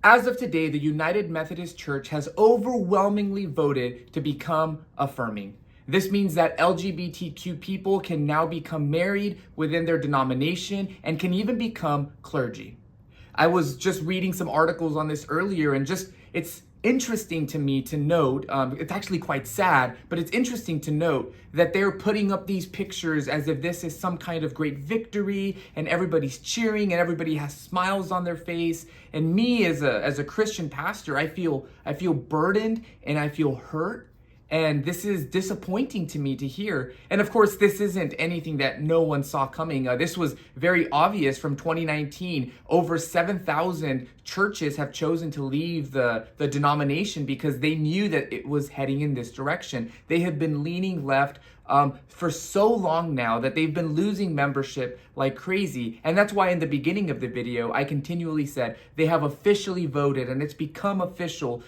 As of today, the United Methodist Church has overwhelmingly voted to become affirming. This means that LGBTQ people can now become married within their denomination and can even become clergy. I was just reading some articles on this earlier, and it's interesting to me to note, it's actually quite sad, but it's interesting to note that they're putting up these pictures as if this is some kind of great victory and everybody's cheering and everybody has smiles on their face. And me as a Christian pastor, I feel burdened and I feel hurt. And this is disappointing to me to hear. And of course, this isn't anything that no one saw coming. This was very obvious from 2019. Over 7,000 churches have chosen to leave the denomination because they knew that it was heading in this direction. They have been leaning left for so long now that they've been losing membership like crazy. And that's why in the beginning of the video, I continually said they have officially voted, and it's become official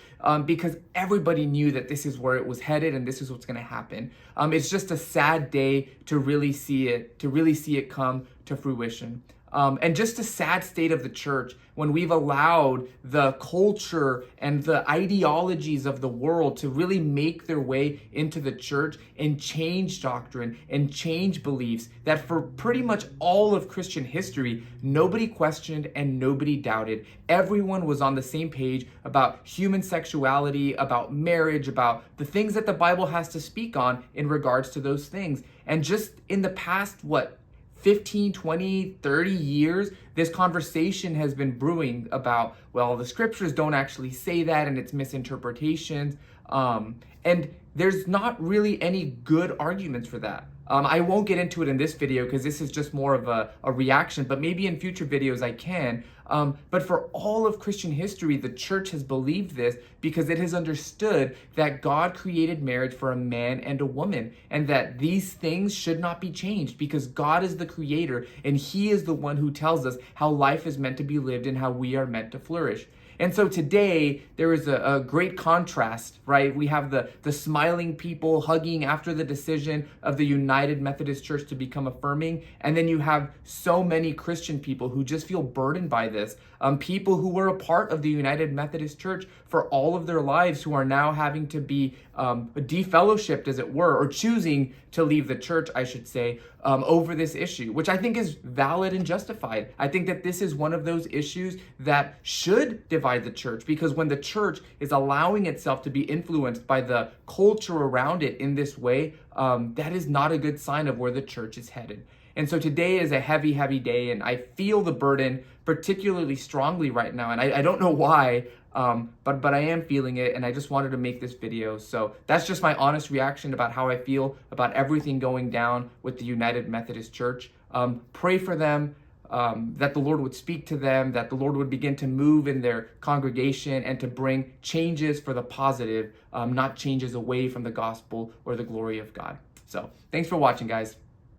because everybody knew that this is where it was headed and this is what's going to happen. It's just a sad day to really see it come to fruition. And just a sad state of the church when we've allowed the culture and the ideologies of the world to really make their way into the church and change doctrine and change beliefs that for pretty much all of Christian history, nobody questioned and nobody doubted. Everyone was on the same page about human sexuality, about marriage, about the things that the Bible has to speak on in regards to those things. And just in the past, 15, 20, 30 years, this conversation has been brewing about, well, the scriptures don't actually say that and it's misinterpretations. And there's not really any good arguments for that. I won't get into it in this video because this is just more of a reaction, but maybe in future videos I can. But for all of Christian history, the church has believed this because it has understood that God created marriage for a man and a woman, and that these things should not be changed because God is the creator and he is the one who tells us how life is meant to be lived and how we are meant to flourish. And so today, there is a great contrast, right? We have the smiling people hugging after the decision of the United Methodist Church to become affirming. And then you have so many Christian people who just feel burdened by this. People who were a part of the United Methodist Church for all of their lives who are now having to be defellowshipped, as it were, or choosing to leave the church, I should say, over this issue, which I think is valid and justified. I think that this is one of those issues that should divide the church, because when the church is allowing itself to be influenced by the culture around it in this way, that is not a good sign of where the church is headed. And so today is a heavy, heavy day, and I feel the burden particularly strongly right now, and I don't know why, but I am feeling it, and I just wanted to make this video. So that's just my honest reaction about how I feel about everything going down with the United Methodist Church. Pray for them, that the Lord would speak to them, that the Lord would begin to move in their congregation and to bring changes for the positive, not changes away from the gospel or the glory of God. So thanks for watching, guys.